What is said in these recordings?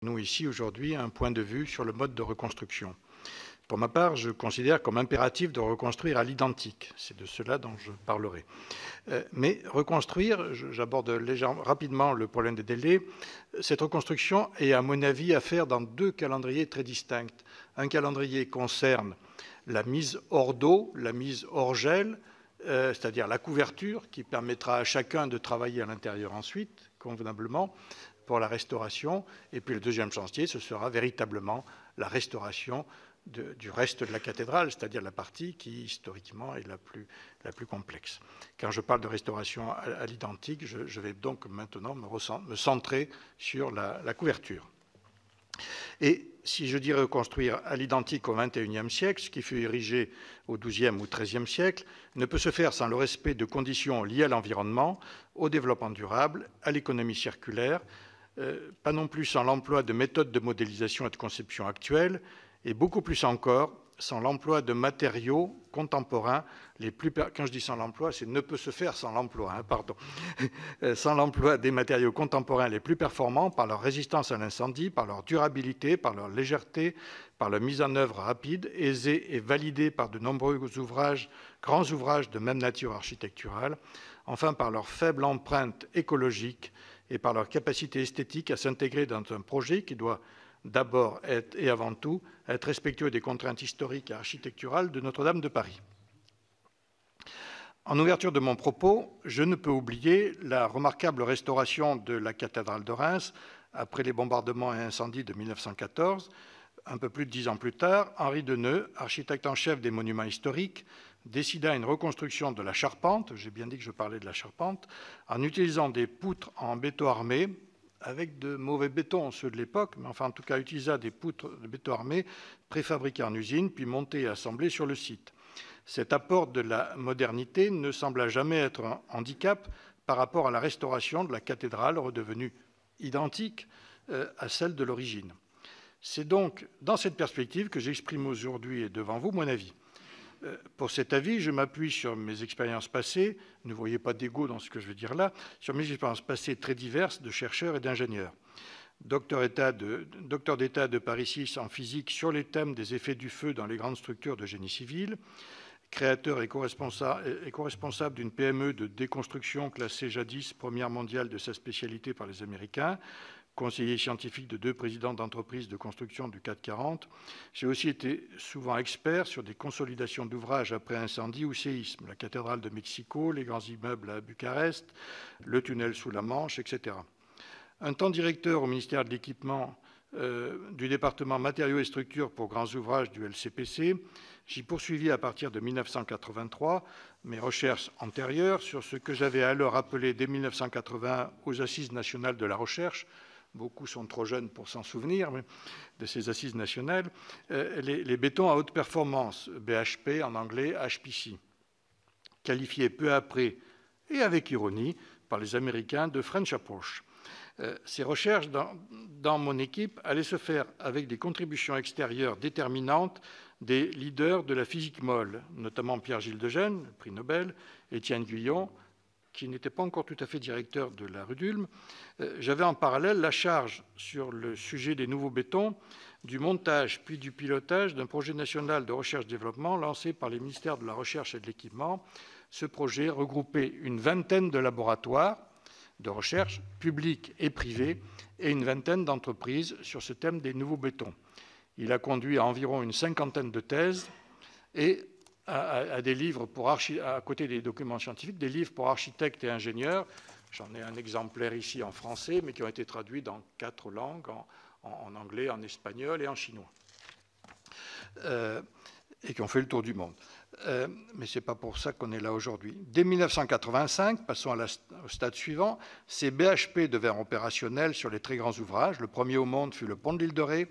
nous ici aujourd'hui un point de vue sur le mode de reconstruction. Pour ma part, je considère comme impératif de reconstruire à l'identique. C'est de cela dont je parlerai. Mais reconstruire, j'aborde rapidement le problème des délais, cette reconstruction est à mon avis à faire dans deux calendriers très distincts. Un calendrier concerne la mise hors d'eau, la mise hors gel, c'est-à-dire la couverture qui permettra à chacun de travailler à l'intérieur ensuite, convenablement, pour la restauration. Et puis le deuxième chantier, ce sera véritablement la restauration du reste de la cathédrale, c'est-à-dire la partie qui, historiquement, est la plus complexe. Quand je parle de restauration à l'identique, je vais donc maintenant me centrer sur la couverture. Et si je dis reconstruire à l'identique au XXIe siècle, ce qui fut érigé au XIIe ou XIIIe siècle, ne peut se faire sans le respect de conditions liées à l'environnement, au développement durable, à l'économie circulaire, pas non plus sans l'emploi de méthodes de modélisation et de conception actuelles, et beaucoup plus encore sans l'emploi de matériaux contemporains quand je dis sans l'emploi, c'est ne peut se faire sans l'emploi, sans l'emploi des matériaux contemporains les plus performants par leur résistance à l'incendie, par leur durabilité, par leur légèreté, par leur mise en œuvre rapide, aisée et validée par de nombreux ouvrages, grands ouvrages de même nature architecturale, enfin par leur faible empreinte écologique et par leur capacité esthétique à s'intégrer dans un projet qui doit d'abord et avant tout être respectueux des contraintes historiques et architecturales de Notre-Dame de Paris. En ouverture de mon propos, je ne peux oublier la remarquable restauration de la cathédrale de Reims après les bombardements et incendies de 1914. Un peu plus de 10 ans plus tard, Henri Deneux, architecte en chef des monuments historiques, décida une reconstruction de la charpente, j'ai bien dit que je parlais de la charpente, en utilisant des poutres en béton armé, avec de mauvais bétons, ceux de l'époque, mais enfin en tout cas utilisa des poutres de béton armé préfabriquées en usine, puis montées et assemblées sur le site. Cet apport de la modernité ne sembla jamais être un handicap par rapport à la restauration de la cathédrale redevenue identique à celle de l'origine. C'est donc dans cette perspective que j'exprime aujourd'hui et devant vous mon avis. Pour cet avis, je m'appuie sur mes expériences passées, ne voyez pas d'égo dans ce que je veux dire là, sur mes expériences passées très diverses de chercheurs et d'ingénieurs. Docteur d'État de Paris 6 en physique sur les thèmes des effets du feu dans les grandes structures de génie civil, créateur et co-responsable d'une PME de déconstruction classée jadis première mondiale de sa spécialité par les Américains, conseiller scientifique de 2 présidents d'entreprises de construction du CAC 40. J'ai aussi été souvent expert sur des consolidations d'ouvrages après incendie ou séisme, la cathédrale de Mexico, les grands immeubles à Bucarest, le tunnel sous la Manche, etc. Un temps directeur au ministère de l'Équipement du département matériaux et structures pour grands ouvrages du LCPC, j'y poursuivis à partir de 1983 mes recherches antérieures sur ce que j'avais alors appelé dès 1980 aux Assises nationales de la recherche. Beaucoup sont trop jeunes pour s'en souvenir de ces assises nationales, les bétons à haute performance, BHP en anglais, HPC, qualifiés peu après, et avec ironie, par les Américains de French Approach. Ces recherches dans mon équipe allaient se faire avec des contributions extérieures déterminantes des leaders de la physique molle, notamment Pierre-Gilles de Gennes, prix Nobel, Étienne Guyon, qui n'était pas encore tout à fait directeur de la rue d'Ulm. J'avais en parallèle la charge sur le sujet des nouveaux bétons, du montage puis du pilotage d'un projet national de recherche-développement lancé par les ministères de la Recherche et de l'Équipement. Ce projet regroupait une vingtaine de laboratoires de recherche publics et privés et une vingtaine d'entreprises sur ce thème des nouveaux bétons. Il a conduit à environ une cinquantaine de thèses et à des livres à côté des documents scientifiques, des livres pour architectes et ingénieurs. J'en ai un exemplaire ici en français, mais qui ont été traduits dans 4 langues, en anglais, en espagnol et en chinois, et qui ont fait le tour du monde. Mais ce n'est pas pour ça qu'on est là aujourd'hui. Dès 1985, passons au stade suivant, ces BHP devinrent opérationnels sur les très grands ouvrages. Le premier au monde fut le pont de l'île de Ré.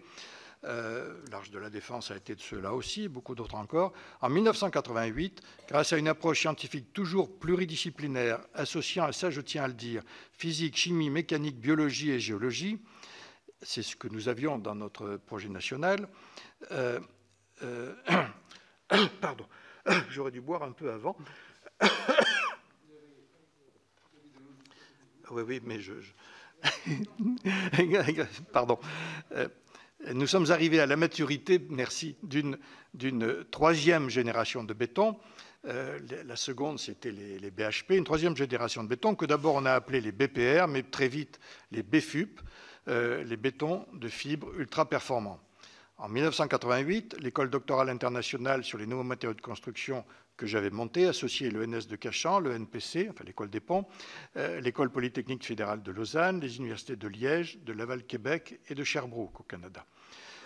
L'Arche de la Défense a été de ceux-là aussi, beaucoup d'autres encore. En 1988, grâce à une approche scientifique toujours pluridisciplinaire, associant, et ça je tiens à le dire, physique, chimie, mécanique, biologie et géologie, c'est ce que nous avions dans notre projet national. Pardon, j'aurais dû boire un peu avant. Oui, mais Pardon. Nous sommes arrivés à la maturité, merci, d'une troisième génération de béton. La seconde, c'était les BHP, une troisième génération de béton que d'abord on a appelé les BPR, mais très vite les BFUP, les bétons de fibres ultra performants. En 1988, l'école doctorale internationale sur les nouveaux matériaux de construction que j'avais montée associait l'ENS de Cachan, le NPC, enfin l'école des ponts, l'école polytechnique fédérale de Lausanne, les universités de Liège, de Laval-Québec et de Sherbrooke au Canada.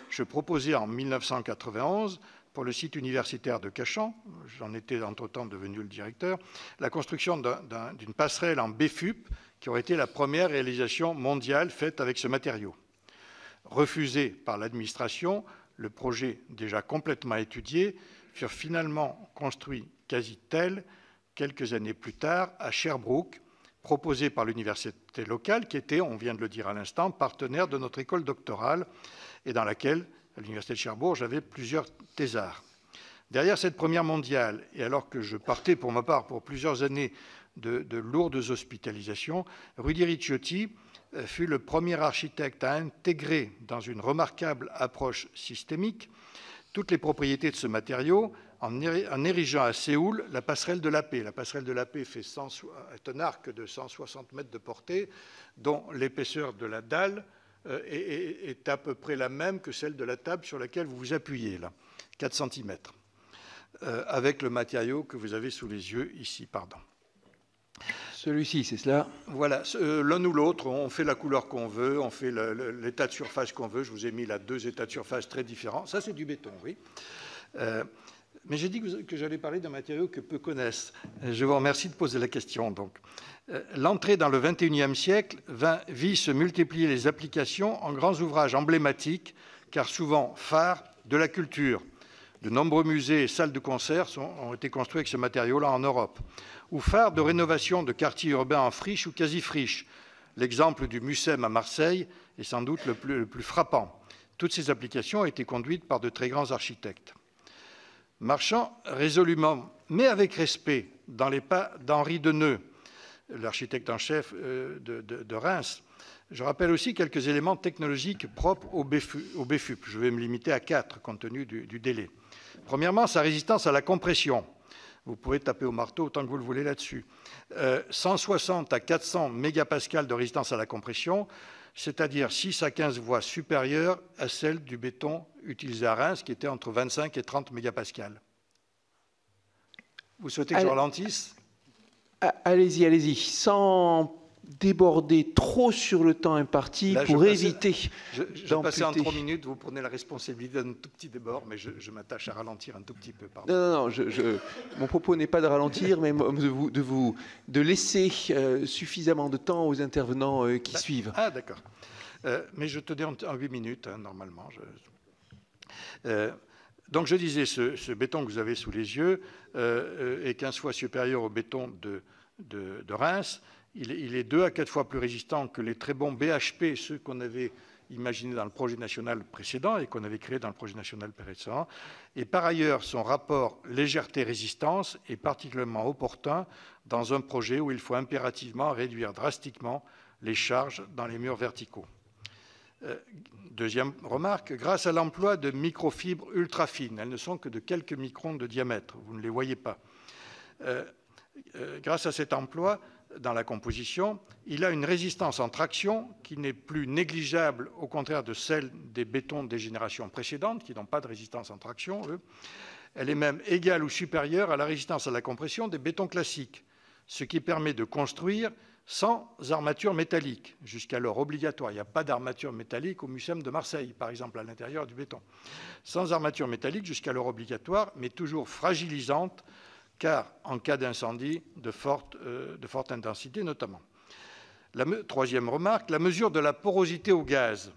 Je proposais en 1991, pour le site universitaire de Cachan, j'en étais entre-temps devenu le directeur, la construction d'une passerelle en BFUP qui aurait été la première réalisation mondiale faite avec ce matériau. Refusé par l'administration, le projet déjà complètement étudié furent finalement construits quasi tels quelques années plus tard à Sherbrooke, proposé par l'université locale qui était, on vient de le dire à l'instant, partenaire de notre école doctorale et dans laquelle, à l'université de Cherbourg, j'avais plusieurs thésards. Derrière cette première mondiale, et alors que je partais pour ma part pour plusieurs années de lourdes hospitalisations, Rudy Ricciotti fut le premier architecte à intégrer dans une remarquable approche systémique toutes les propriétés de ce matériau en érigeant à Séoul la passerelle de la paix. La passerelle de la paix est un arc de 160 mètres de portée dont l'épaisseur de la dalle est à peu près la même que celle de la table sur laquelle vous vous appuyez, là, 4 cm, avec le matériau que vous avez sous les yeux ici, pardon. Celui-ci, c'est cela? Voilà, l'un ou l'autre, on fait la couleur qu'on veut, on fait l'état de surface qu'on veut. Je vous ai mis là 2 états de surface très différents. Ça, c'est du béton, oui. Mais j'ai dit que j'allais parler d'un matériau que peu connaissent. Je vous remercie de poser la question. Donc, l'entrée dans le XXIe siècle vit se multiplier les applications en grands ouvrages emblématiques, car souvent phares de la culture. De nombreux musées et salles de concert ont été construits avec ce matériau-là en Europe. Ou phares de rénovation de quartiers urbains en friche ou quasi-friche. L'exemple du Mucem à Marseille est sans doute le plus frappant. Toutes ces applications ont été conduites par de très grands architectes. Marchant résolument, mais avec respect, dans les pas d'Henri Deneux, l'architecte en chef de Reims, je rappelle aussi quelques éléments technologiques propres au BFUP. Je vais me limiter à 4, compte tenu du délai. Premièrement, sa résistance à la compression. Vous pouvez taper au marteau autant que vous le voulez là-dessus. 160 à 400 mégapascales de résistance à la compression, c'est-à-dire 6 à 15 fois supérieure à celle du béton utilisé à Reims, qui était entre 25 et 30 mégapascales. Vous souhaitez que je ralentisse? Allez-y, allez-y. Sans déborder trop sur le temps imparti, là, pour éviter... Je passais en 3 minutes, vous prenez la responsabilité d'un tout petit débord, mais je m'attache à ralentir un tout petit peu. Pardon. Non, mon propos n'est pas de ralentir, mais de laisser suffisamment de temps aux intervenants qui suivent. Ah, d'accord. Mais je te dis en 8 minutes, hein, normalement. Donc je disais, ce béton que vous avez sous les yeux est 15 fois supérieur au béton de Reims. Il est 2 à 4 fois plus résistant que les très bons BHP, ceux qu'on avait imaginés dans le projet national précédent et qu'on avait créé dans le projet national précédent. Et par ailleurs, son rapport légèreté-résistance est particulièrement opportun dans un projet où il faut impérativement réduire drastiquement les charges dans les murs verticaux. Deuxième remarque, grâce à l'emploi de microfibres ultra fines, elles ne sont que de quelques microns de diamètre, vous ne les voyez pas. Grâce à cet emploi, dans la composition, il a une résistance en traction qui n'est plus négligeable, au contraire de celle des bétons des générations précédentes, qui n'ont pas de résistance en traction, eux. Elle est même égale ou supérieure à la résistance à la compression des bétons classiques, ce qui permet de construire sans armature métallique, jusqu'alors obligatoire. Il n'y a pas d'armature métallique au Mucem de Marseille, par exemple, à l'intérieur du béton. Sans armature métallique, jusqu'alors obligatoire, mais toujours fragilisante, car en cas d'incendie de forte intensité notamment. Troisième remarque, la mesure de la porosité au gaz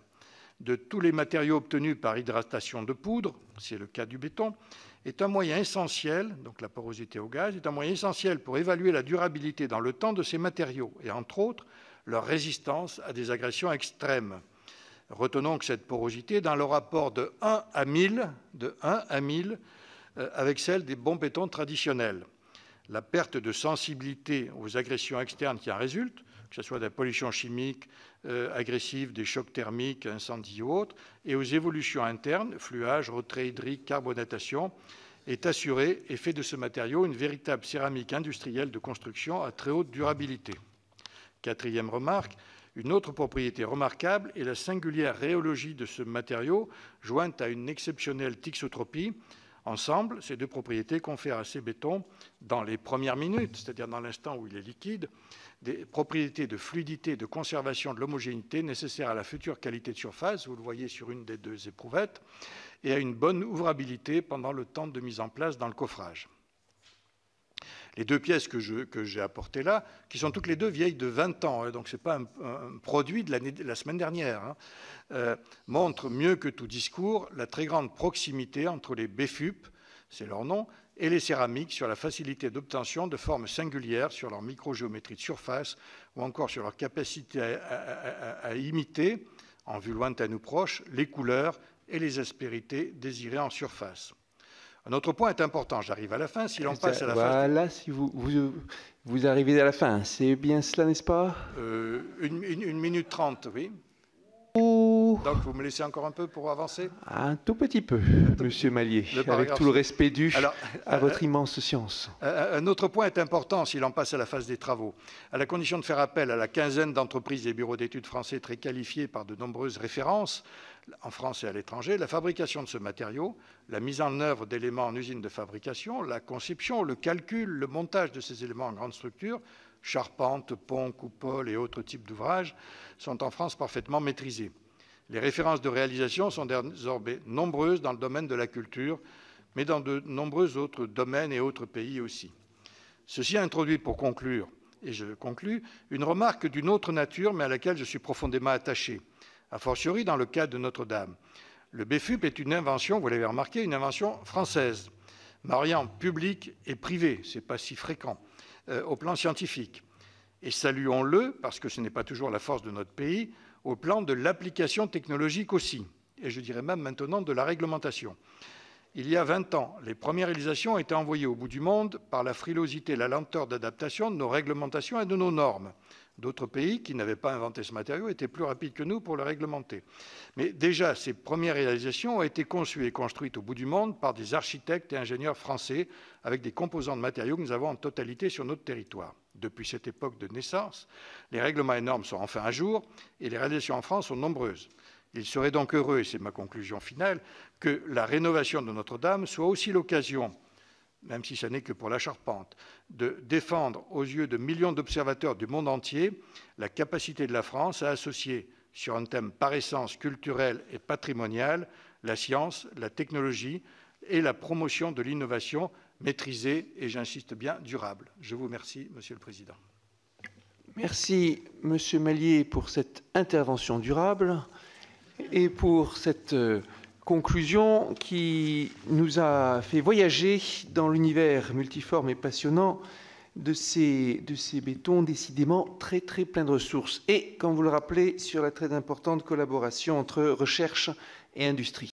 de tous les matériaux obtenus par hydratation de poudre, c'est le cas du béton, est un moyen essentiel, donc la porosité au gaz, est un moyen essentiel pour évaluer la durabilité dans le temps de ces matériaux et entre autres leur résistance à des agressions extrêmes. Retenons que cette porosité est dans le rapport de 1 à 1000, avec celle des bons bétons traditionnels. La perte de sensibilité aux agressions externes qui en résulte, que ce soit de la pollution chimique agressive, des chocs thermiques, incendies ou autres, et aux évolutions internes, fluage, retrait hydrique, carbonatation, est assuré et fait de ce matériau une véritable céramique industrielle de construction à très haute durabilité. Quatrième remarque, une autre propriété remarquable est la singulière rhéologie de ce matériau, jointe à une exceptionnelle thixotropie. Ensemble, ces deux propriétés confèrent à ces bétons, dans les premières minutes, c'est-à-dire dans l'instant où il est liquide, des propriétés de fluidité, de conservation de l'homogénéité nécessaires à la future qualité de surface, vous le voyez sur une des deux éprouvettes, et à une bonne ouvrabilité pendant le temps de mise en place dans le coffrage. Les deux pièces que j'ai apportées là, qui sont toutes les deux vieilles de 20 ans, donc ce n'est pas un produit de la semaine dernière, montrent mieux que tout discours la très grande proximité entre les BFUP, c'est leur nom, et les céramiques sur la facilité d'obtention de formes singulières, sur leur microgéométrie de surface ou encore sur leur capacité à imiter, en vue lointaine ou proche, les couleurs et les aspérités désirées en surface. Un autre point est important, j'arrive à la fin, si l'on passe à la phase... Voilà, si vous arrivez à la fin, c'est bien cela, n'est-ce pas? 1 minute 30, oui. Donc vous me laissez encore un peu pour avancer? Un tout petit peu, Monsieur Mallier, avec tout le respect dû à votre immense science. Un autre point est important si l'on passe à la phase des travaux. À la condition de faire appel à la quinzaine d'entreprises et bureaux d'études français très qualifiés par de nombreuses références, en France et à l'étranger, la fabrication de ce matériau, la mise en œuvre d'éléments en usine de fabrication, la conception, le calcul, le montage de ces éléments en grande structure, charpente, pont, coupole et autres types d'ouvrages, sont en France parfaitement maîtrisés. Les références de réalisation sont désormais nombreuses dans le domaine de la culture, mais dans de nombreux autres domaines et autres pays aussi. Ceci introduit, pour conclure, et je conclus, une remarque d'une autre nature, mais à laquelle je suis profondément attaché, a fortiori dans le cas de Notre-Dame. Le BFUP est une invention, vous l'avez remarqué, une invention française, mariant public et privé, ce n'est pas si fréquent, au plan scientifique. Et saluons-le, parce que ce n'est pas toujours la force de notre pays, au plan de l'application technologique aussi, et je dirais même maintenant de la réglementation. Il y a 20 ans, les premières réalisations ont été envoyées au bout du monde par la frilosité et la lenteur d'adaptation de nos réglementations et de nos normes. D'autres pays qui n'avaient pas inventé ce matériau étaient plus rapides que nous pour le réglementer. Mais déjà, ces premières réalisations ont été conçues et construites au bout du monde par des architectes et ingénieurs français avec des composants de matériaux que nous avons en totalité sur notre territoire. Depuis cette époque de naissance, les règlements et normes sont enfin à jour et les réalisations en France sont nombreuses. Il serait donc heureux, et c'est ma conclusion finale, que la rénovation de Notre-Dame soit aussi l'occasion, même si ce n'est que pour la charpente, de défendre aux yeux de millions d'observateurs du monde entier la capacité de la France à associer, sur un thème par essence culturel et patrimonial, la science, la technologie et la promotion de l'innovation maîtrisée et, j'insiste bien, durable. Je vous remercie, Monsieur le Président. Merci, Monsieur Mallier, pour cette intervention durable et pour cette conclusion qui nous a fait voyager dans l'univers multiforme et passionnant de ces bétons décidément très très pleins de ressources et, comme vous le rappelez, sur la très importante collaboration entre recherche et industrie.